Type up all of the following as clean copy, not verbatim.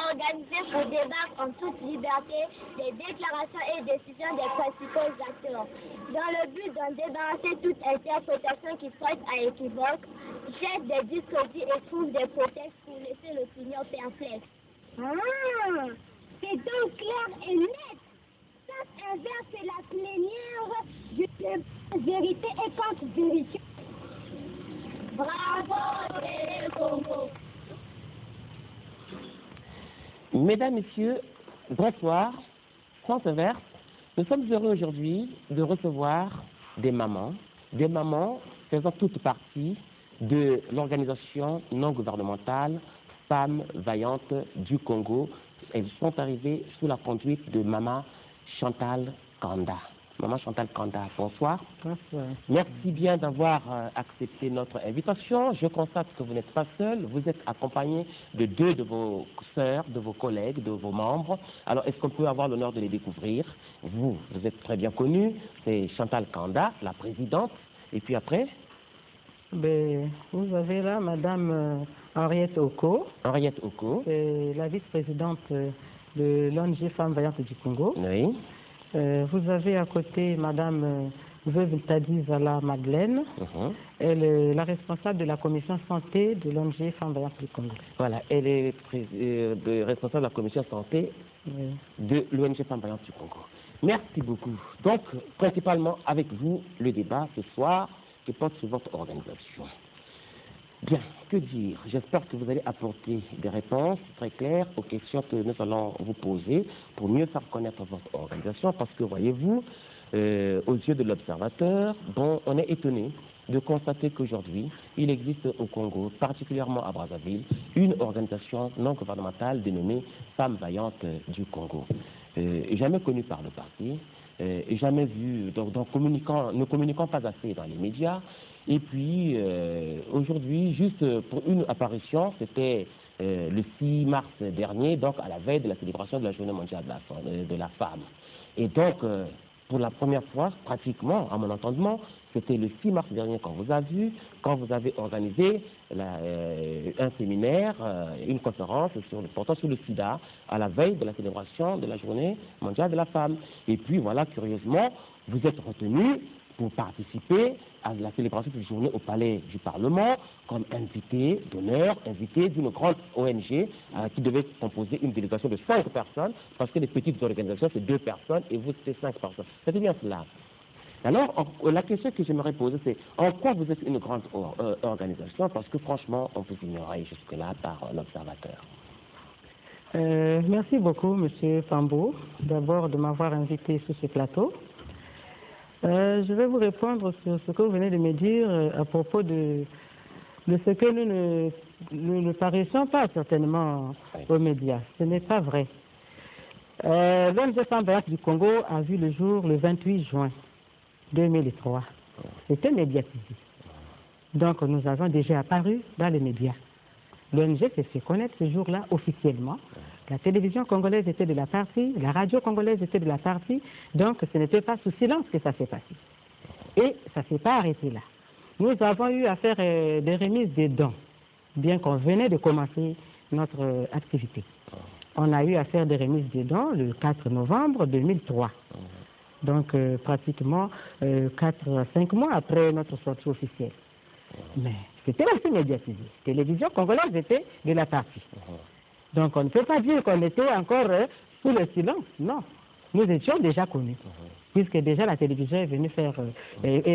organisé pour débattre en toute liberté des déclarations et décisions des principaux acteurs. Dans le but d'en débarrasser toute interprétation qui prête à équivoque, jette des discours et trouve des prétextes pour laisser l'opinion perplexe. Ah, c'est donc clair et net. Sens inverse, c'est la plénière de vérité et contre-vérité. Bravo, Télé Congo. Mesdames, Messieurs, bonsoir. Sens inverse, nous sommes heureux aujourd'hui de recevoir des mamans faisant toute partie de l'organisation non gouvernementale Femmes Vaillantes du Congo. Elles sont arrivées sous la conduite de Maman Chantal Kanda. Maman Chantal Kanda, bonsoir. Bonsoir. Merci bien d'avoir accepté notre invitation. Je constate que vous n'êtes pas seul, vous êtes accompagné de deux de vos sœurs, de vos collègues, de vos membres. Alors, est-ce qu'on peut avoir l'honneur de les découvrir? Vous êtes très bien connue, c'est Chantal Kanda, la présidente. Et puis après? Ben, vous avez là Madame Henriette Oko. Henriette Oko. C'est la vice-présidente de l'ONG Femmes Vaillantes du Congo. Oui. Vous avez à côté Madame Veuve Tadi Zala Madeleine. Elle est la responsable de la commission santé de l'ONG Femmes Vaillantes du Congo. Voilà, elle est responsable de la commission santé de l'ONG Femmes Vaillantes du Congo. Merci beaucoup. Donc, principalement avec vous, le débat ce soir qui porte sur votre organisation. Bien, que dire? J'espère que vous allez apporter des réponses très claires aux questions que nous allons vous poser pour mieux faire connaître votre organisation, parce que, voyez-vous, aux yeux de l'observateur, bon, on est étonné de constater qu'aujourd'hui, il existe au Congo, particulièrement à Brazzaville, une organisation non gouvernementale dénommée Femmes Vaillantes du Congo. Jamais connue par le parti, jamais vue, donc ne communiquant pas assez dans les médias. Et puis, aujourd'hui, juste pour une apparition, c'était le 6 mars dernier, donc à la veille de la célébration de la Journée mondiale de la femme. Et donc, pour la première fois, pratiquement, à mon entendement, c'était le 6 mars dernier quand vous avez organisé un séminaire, une conférence portant sur le sida, à la veille de la célébration de la Journée mondiale de la femme. Et puis, voilà, curieusement, vous êtes retenu pour participer à la célébration de cette journée au Palais du Parlement comme invité d'honneur, invité d'une grande ONG qui devait composer une délégation de 5 personnes, parce que les petites organisations, c'est 2 personnes et vous, c'est 5 personnes. C'était bien cela. Alors, la question que j'aimerais poser, c'est en quoi vous êtes une grande organisation? Parce que franchement, on vous ignorait jusque-là par l'observateur. Merci beaucoup, Monsieur Fambo, d'abord de m'avoir invité sur ce plateau. Je vais vous répondre sur ce que vous venez de me dire à propos de ce que nous ne paraissons pas certainement aux médias. Ce n'est pas vrai. L'ONG Femmes Vaillantes du Congo a vu le jour le 28 juin 2003. C'était médiatisé. Donc nous avons déjà apparu dans les médias. L'ONG s'est fait connaître ce jour-là officiellement. La télévision congolaise était de la partie, la radio congolaise était de la partie, donc ce n'était pas sous silence que ça s'est passé. Et ça ne s'est pas arrêté là. Nous avons eu à faire des remises des dons, bien qu'on venait de commencer notre activité. On a eu à faire des remises des dons le 4 novembre 2003. Donc pratiquement 4 à 5 mois après notre sortie officielle. Mais c'était aussi médiatisé. La télévision congolaise était de la partie. Donc on ne peut pas dire qu'on était encore sous le silence, non. Nous étions déjà connus, puisque déjà la télévision est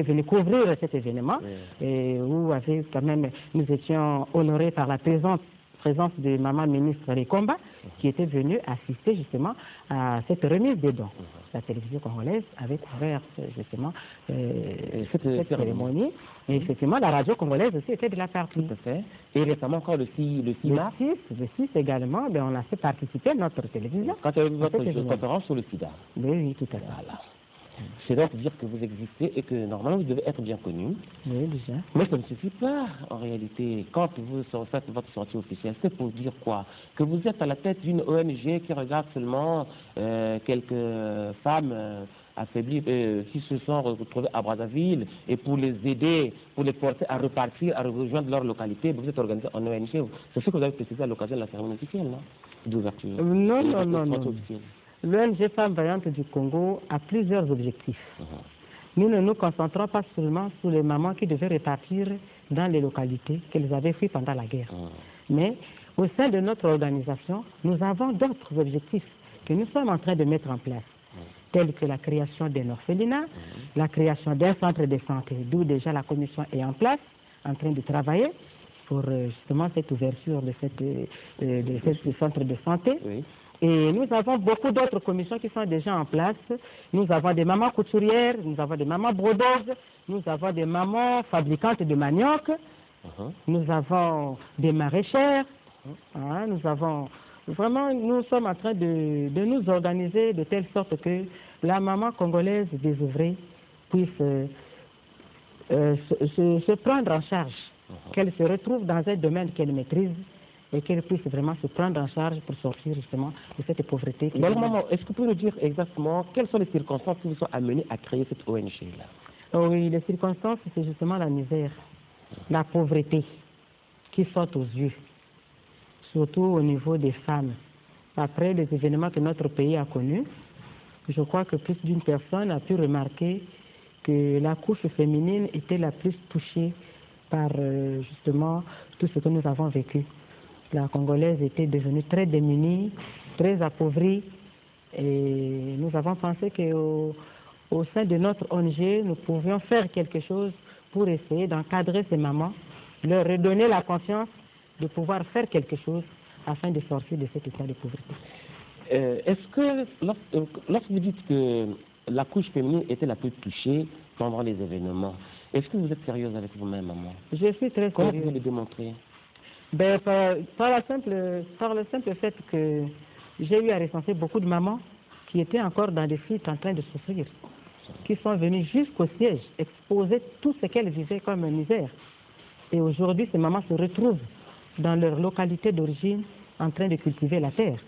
venue couvrir cet événement, et où quand même nous étions honorés par la présence de Maman Ministre Rekomba, qui était venue assister justement à cette remise des dons. La télévision congolaise avait couvert justement cette cérémonie. Et effectivement, la radio congolaise aussi était de la partie. Tout à fait. Et récemment, encore le 6 mars. Le 6 également, ben, on a fait participer notre télévision. Quand il y a eu votre conférence sur le sida. Oui, tout à fait. Voilà. C'est donc dire que vous existez et que normalement vous devez être bien connu. Oui, déjà. Mais ça ne suffit pas en réalité. Quand vous faites votre sortie officielle, c'est pour dire quoi? Que vous êtes à la tête d'une ONG qui regarde seulement quelques femmes affaiblis, qui se sont retrouvés à Brazzaville, et pour les aider, pour les porter à repartir, à rejoindre leur localité, vous êtes organisé en ONG. C'est ce que vous avez précisé à l'occasion de la cérémonie officielle, non? D'ouverture. Non. L'ONG Femmes Vaillantes du Congo a plusieurs objectifs. Nous ne nous concentrons pas seulement sur les mamans qui devaient repartir dans les localités qu'elles avaient fuies pendant la guerre. Mais au sein de notre organisation, nous avons d'autres objectifs que nous sommes en train de mettre en place, tels que la création d'un orphelinat, la création d'un centre de santé, d'où déjà la commission est en place, en train de travailler pour justement cette ouverture de ce centre de santé. Et nous avons beaucoup d'autres commissions qui sont déjà en place. Nous avons des mamans couturières, nous avons des mamans brodeuses, nous avons des mamans fabricantes de manioc, nous avons des maraîchères, nous avons... Vraiment, nous sommes en train de nous organiser de telle sorte que la maman congolaise désœuvrée puisse se prendre en charge, qu'elle se retrouve dans un domaine qu'elle maîtrise et qu'elle puisse vraiment se prendre en charge pour sortir justement de cette pauvreté. Donc, maman, est-ce que vous pouvez nous dire exactement quelles sont les circonstances qui vous ont amené à créer cette ONG-là? Oui, les circonstances, c'est justement la misère, la pauvreté qui saute aux yeux, surtout au niveau des femmes. Après les événements que notre pays a connus, je crois que plus d'une personne a pu remarquer que la couche féminine était la plus touchée par justement tout ce que nous avons vécu. La Congolaise était devenue très démunie, très appauvrie, et nous avons pensé qu'au sein de notre ONG, nous pouvions faire quelque chose pour essayer d'encadrer ces mamans, leur redonner la confiance de pouvoir faire quelque chose afin de sortir de cet état de pauvreté. Est-ce que, lorsque vous dites que la couche féminine était la plus touchée pendant les événements, est-ce que vous êtes sérieuse avec vous-même, maman? Je suis très sérieuse. Comment vous le démontrer? Ben, par le simple fait que j'ai eu à recenser beaucoup de mamans qui étaient encore dans des fuites en train de souffrir, qui sont venues jusqu'au siège exposer tout ce qu'elles vivaient comme misère. Et aujourd'hui, ces mamans se retrouvent dans leur localité d'origine en train de cultiver la terre.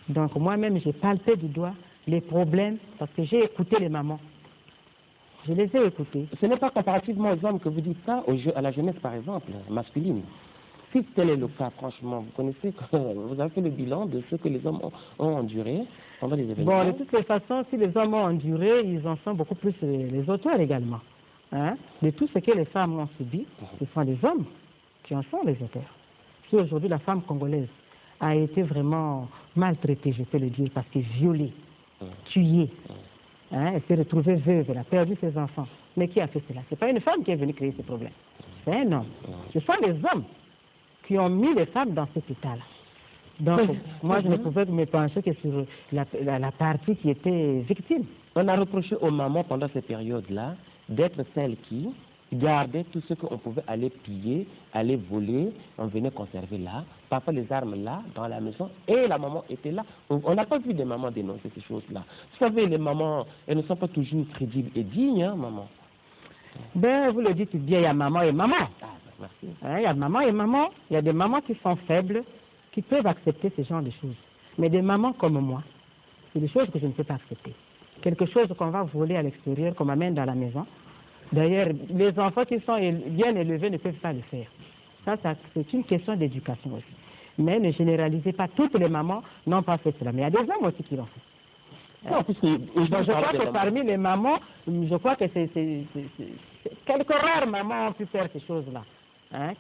Donc moi-même, j'ai palpé du doigt les problèmes parce que j'ai écouté les mamans. Je les ai écoutées. Ce n'est pas comparativement aux hommes que vous dites ça, à la jeunesse par exemple, masculine. Si tel est le cas, franchement, vous connaissez, vous avez fait le bilan de ce que les hommes ont enduré pendant les événements. Bon, de toutes les façons, si les hommes ont enduré, ils en sont beaucoup plus les auteurs également. De tout ce que les femmes ont subi, ce sont les hommes qui en sont les auteurs. Si aujourd'hui la femme congolaise a été vraiment maltraitée, je peux le dire, parce qu'elle est violée, tuée, elle s'est retrouvée veuve, elle a perdu ses enfants. Mais qui a fait cela? Ce n'est pas une femme qui est venue créer ce problème, c'est un homme. Ce sont les hommes qui ont mis les femmes dans cet état-là. Donc, moi, je ne pouvais me pencher que sur la partie qui était victime. On a reproché aux mamans pendant ces périodes-là d'être celles qui gardaient tout ce qu'on pouvait aller piller, aller voler, on venait conserver là, parfois les armes là, dans la maison, et la maman était là. On n'a pas vu des mamans dénoncer ces choses-là. Vous savez, les mamans, elles ne sont pas toujours crédibles et dignes, hein, maman? Ben, vous le dites bien, il y a maman et maman. Merci. Il y a maman et maman. Il y a des mamans qui sont faibles, qui peuvent accepter ce genre de choses. Mais des mamans comme moi, c'est des choses que je ne peux pas accepter. Quelque chose qu'on va voler à l'extérieur, qu'on m'amène dans la maison. D'ailleurs, les enfants qui sont bien élevés ne peuvent pas le faire. Ça c'est une question d'éducation aussi. Mais ne généralisez pas, toutes les mamans n'ont pas fait cela. Mais il y a des hommes aussi qui l'ont fait. Non, je crois que parmi les mamans, je crois que c'est quelques rares mamans ont pu faire ces choses-là.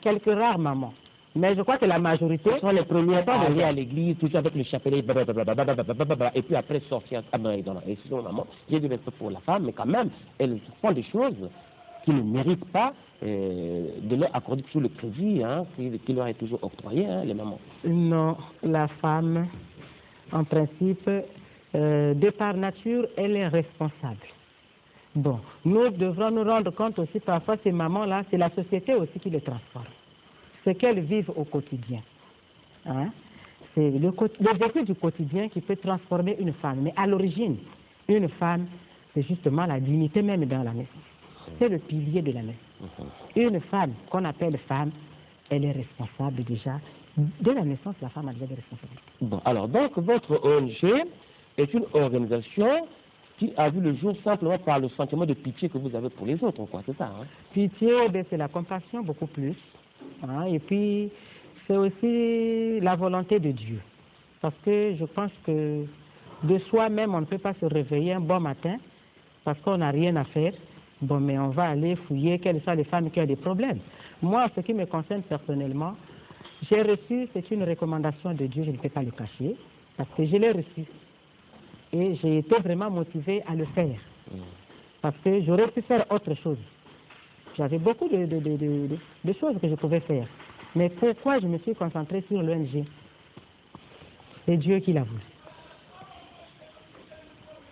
Quelques rares mamans. Mais je crois que la majorité sont les premières à aller à l'église, toujours avec le chapelet, et puis après sortir. Excusez-moi, maman, j'ai du respect pour la femme, mais quand même, elles font des choses qui ne méritent pas de leur accorder toujours le crédit qui leur est toujours octroyé, les mamans. Non, la femme, en principe, de par nature, elle est responsable. Bon, nous devrons nous rendre compte aussi, parfois, ces mamans-là, c'est la société aussi qui les transforme. Ce qu'elles vivent au quotidien. C'est le vécu du quotidien qui peut transformer une femme. Mais à l'origine, une femme, c'est justement la dignité même dans la maison. C'est le pilier de la maison. Une femme qu'on appelle femme, elle est responsable déjà. Dès la naissance, la femme a déjà des responsabilités. Bon, alors, donc, votre ONG est une organisation qui a vu le jour simplement par le sentiment de pitié que vous avez pour les autres, quoi, c'est ça, hein? Pitié, ben, c'est la compassion beaucoup plus. Hein, et puis, c'est aussi la volonté de Dieu. Parce que je pense que de soi-même, on ne peut pas se réveiller un bon matin parce qu'on n'a rien à faire. Bon, mais on va aller fouiller quelles sont les femmes qui ont des problèmes. Moi, ce qui me concerne personnellement, j'ai reçu, c'est une recommandation de Dieu, je ne peux pas le cacher, parce que je l'ai reçu. Et j'ai été vraiment motivée à le faire. Parce que j'aurais pu faire autre chose. J'avais beaucoup de choses que je pouvais faire. Mais pourquoi je me suis concentrée sur l'ONG? C'est Dieu qui l'a voulu.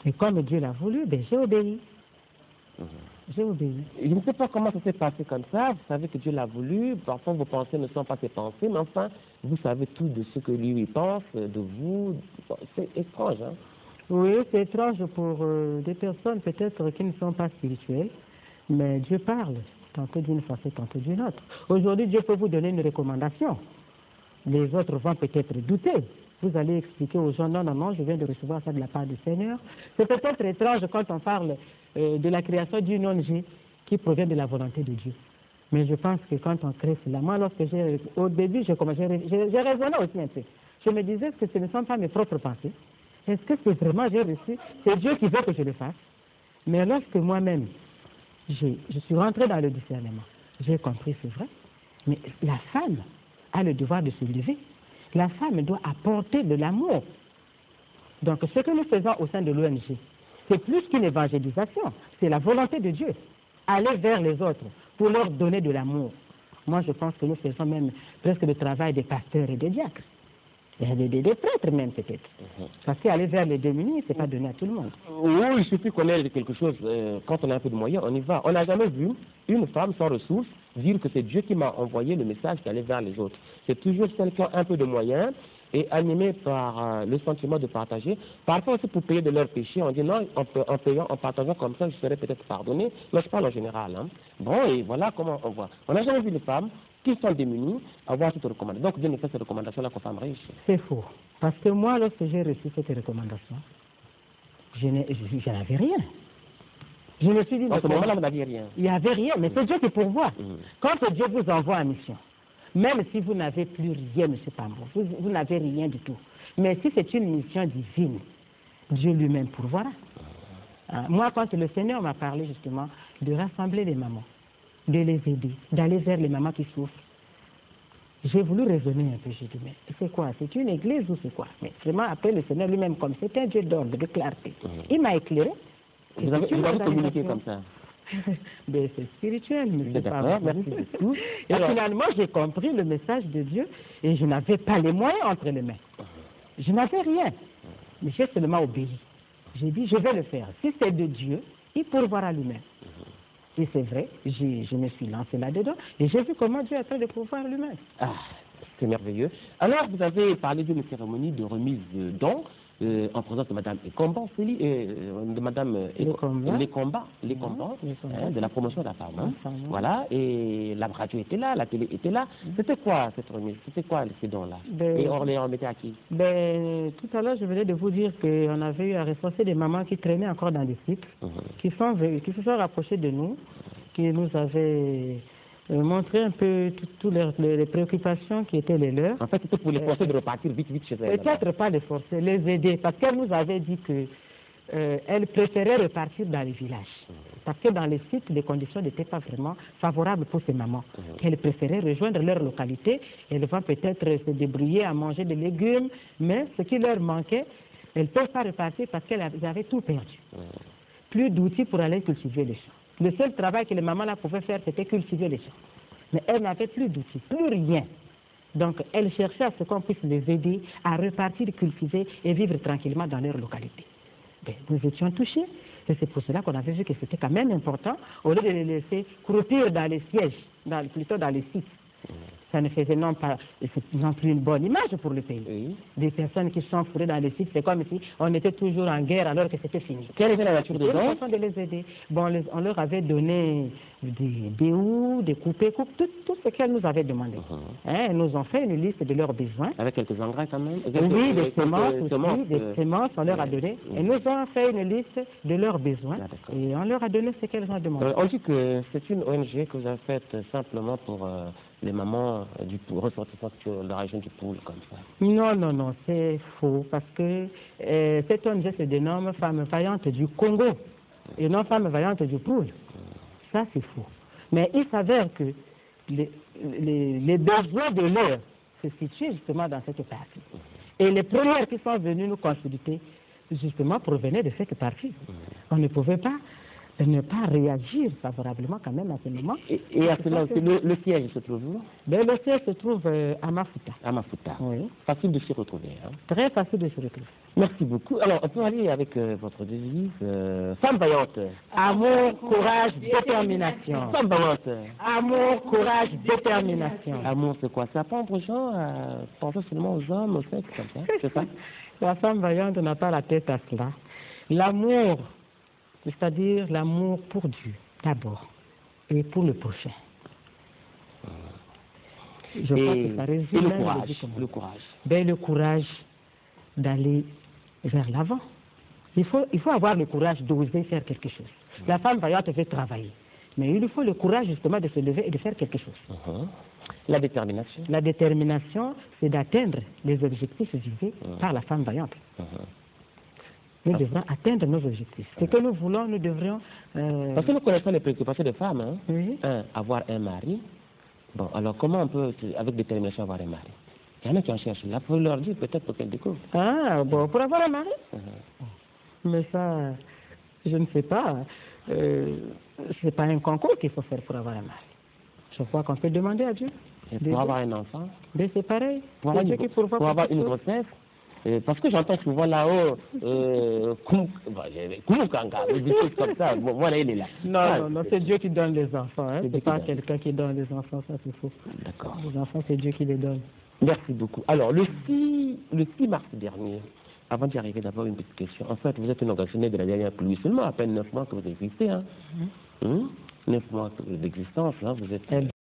Et comme Dieu l'a voulu, ben, j'ai obéi. J'ai obéi. Je ne sais pas comment ça s'est passé comme ça. Vous savez que Dieu l'a voulu. Parfois, vos pensées ne sont pas ses pensées, mais enfin, vous savez tout de ce que lui pense, de vous. C'est étrange, hein? Oui, c'est étrange pour des personnes peut-être qui ne sont pas spirituelles, mais Dieu parle, tantôt d'une façon, tantôt d'une autre. Aujourd'hui, Dieu peut vous donner une recommandation. Les autres vont peut-être douter. Vous allez expliquer aux gens, non, non, non, je viens de recevoir ça de la part du Seigneur. C'est peut-être étrange quand on parle de la création d'une ONG qui provient de la volonté de Dieu. Mais je pense que quand on crée cela, moi, au début, j'ai raisonné aussi un peu. Je me disais que ce ne sont pas mes propres pensées. Est-ce que c'est vraiment, j'ai reçu, c'est Dieu qui veut que je le fasse? Mais lorsque moi-même, je suis rentré dans le discernement, j'ai compris, c'est vrai, mais la femme a le devoir de se lever. La femme doit apporter de l'amour. Donc, ce que nous faisons au sein de l'ONG, c'est plus qu'une évangélisation, c'est la volonté de Dieu. Aller vers les autres pour leur donner de l'amour. Moi, je pense que nous faisons même presque le travail des pasteurs et des diacres. Des prêtres même peut-être. Parce qu'aller vers les démunis, ce n'est pas donné à tout le monde. Oui, il suffit qu'on ait quelque chose, quand on a un peu de moyens, on y va. On n'a jamais vu une femme sans ressources dire que c'est Dieu qui m'a envoyé le message d'aller vers les autres. C'est toujours celles qui ont un peu de moyens et animées par le sentiment de partager. Parfois aussi pour payer de leurs péchés, on dit non, en payant, en partageant comme ça, je serai peut-être pardonné. Mais je parle en général. Hein. Bon, et voilà comment on voit. On n'a jamais vu les femmes qui sont démunis avoir cette recommandation. Donc Dieu ne fait cette recommandation-là qu'aux femmes riches. C'est faux. Parce que moi, lorsque j'ai reçu cette recommandation, je n'avais rien. Je me suis dit... En ce moment-là, vous n'aviez rien. Il n'y avait rien, mais c'est Dieu qui pourvoit. Quand Dieu vous envoie en mission, même si vous n'avez plus rien, M. Pambo, vous n'avez rien du tout. Mais si c'est une mission divine, Dieu lui-même pourvoira. Moi, quand le Seigneur m'a parlé justement de rassembler les mamans, de les aider, d'aller vers les mamans qui souffrent, j'ai voulu raisonner un peu. J'ai dit, mais c'est quoi? C'est une église ou c'est quoi? Mais vraiment, après le Seigneur lui-même, comme c'est un Dieu d'ordre, de clarté, il m'a éclairé. Vous avez communiqué comme ça? Ben, c'est spirituel, mais d'accord, merci beaucoup. Et alors, finalement, j'ai compris le message de Dieu et je n'avais pas les moyens entre les mains. Je n'avais rien, mais j'ai seulement obéi. J'ai dit, je vais le faire. Si c'est de Dieu, il pourvoira lui-même. Et c'est vrai, je me suis lancé là-dedans et j'ai vu comment Dieu a fait de pouvoir lui-même. Ah, c'est merveilleux. Alors, vous avez parlé d'une cérémonie de remise de dons en présence de Mme Ekomba, de Mme Lekomba, de la promotion de la femme. Hein. Voilà, et la radio était là, la télé était là. C'était quoi cette remise? C'était quoi ces dons-là? Et on les remettait à qui? Tout à l'heure, je venais de vous dire qu'on avait eu à recenser des mamans qui traînaient encore dans les cycles, qui se sont rapprochées de nous, qui nous avaient montrer un peu toutes les préoccupations qui étaient les leurs. En fait, c'était pour les forcer de repartir vite chez elles. Peut-être pas les forcer, les aider, parce qu'elle nous avait dit qu'elle préférait repartir dans les villages. Parce que dans les sites, les conditions n'étaient pas vraiment favorables pour ces mamans. Elles préféraient rejoindre leur localité, elles vont peut-être se débrouiller à manger des légumes, mais ce qui leur manquait, elles ne peuvent pas repartir parce qu'elles avaient tout perdu. Plus d'outils pour aller cultiver les champs. Le seul travail que les mamans là pouvaient faire, c'était cultiver les champs. Mais elles n'avaient plus d'outils, plus rien. Donc, elles cherchaient à ce qu'on puisse les aider à repartir, cultiver et vivre tranquillement dans leur localité. Ben, nous étions touchés. Et c'est pour cela qu'on avait vu que c'était quand même important, au lieu de les laisser croupir dans les sièges, plutôt dans les sites. ça ne faisait non plus une bonne image pour le pays. Oui. Des personnes qui sont fourrées dans les sites, c'est comme si on était toujours en guerre alors que c'était fini. Quelle était la nature des dons? De les aider. Bon, on leur avait donné des houes, des coupées, tout ce qu'elles nous avaient demandé. Elles nous ont fait une liste de leurs besoins. Avec quelques engrais quand même? Oui, des semences aussi, des semences, on leur a donné. Et nous ont fait une liste de leurs besoins. Et on leur a donné ce qu'elles ont demandé. On dit que c'est une ONG que vous avez faite simplement pour les mamans du Poul, ressortissantes de la région du Poul, comme ça. Non, non, non, c'est faux, parce que cette ONG se dénomme Femmes Vaillantes du Congo, et non Femmes Vaillantes du Poul. Ça, c'est faux. Mais il s'avère que les besoins de l'heure se situent justement dans cette partie. Et les premières qui sont venues nous consulter, justement, provenaient de cette partie. On ne pouvait pas ne pas réagir favorablement quand même à ce moment. Et à cela aussi, le siège se trouve où? Ben, le siège se trouve à Mafuta. À Mafuta. Oui. Facile de s'y retrouver. Hein? Très facile de se retrouver. Merci beaucoup. Alors, on peut aller avec votre devise. Femme vaillante. Amour, courage, détermination. Femme vaillante. Amour, courage, détermination. Amour, c'est quoi? Ça apprend aux gens à penser seulement aux hommes, au sexe, comme ça. C'est ça? La femme vaillante n'a pas la tête à cela. L'amour, c'est-à-dire l'amour pour Dieu, d'abord, et pour le prochain. Je crois que ça résume et le courage. Le courage. Ben, le courage d'aller vers l'avant. Il faut avoir le courage d'oser faire quelque chose. La femme vaillante veut travailler, mais il lui faut le courage justement de se lever et de faire quelque chose. La détermination. La détermination, c'est d'atteindre les objectifs visés par la femme vaillante. Nous devrons atteindre nos objectifs. Ce que nous voulons, nous devrions... Parce que nous connaissons les préoccupations des femmes. Hein? Oui. Avoir un mari. Bon, alors comment on peut, avec détermination, avoir un mari? Il y en a qui en cherchent. Là, pour leur dire peut-être pour qu'elles découvrent. Ah, bon, pour avoir un mari? Mais ça, je ne sais pas. C'est pas un concours qu'il faut faire pour avoir un mari. Je crois qu'on peut demander à Dieu. Et pour avoir un enfant? Mais c'est pareil. Pour avoir une grossesse? Parce que j'entends souvent là-haut, des choses comme ça. Bon, voilà, il est là. Non, non, c'est Dieu qui donne les enfants. Hein. C'est pas quelqu'un qui donne les enfants, ça c'est faux. D'accord. Les enfants, c'est Dieu qui les donne. Merci beaucoup. Alors, le 6 mars dernier, avant d'y arriver, d'abord une petite question. En fait, vous êtes une organisation de la dernière pluie, seulement à peine 9 mois que vous existez. Hein? 9 mois d'existence, hein, vous êtes...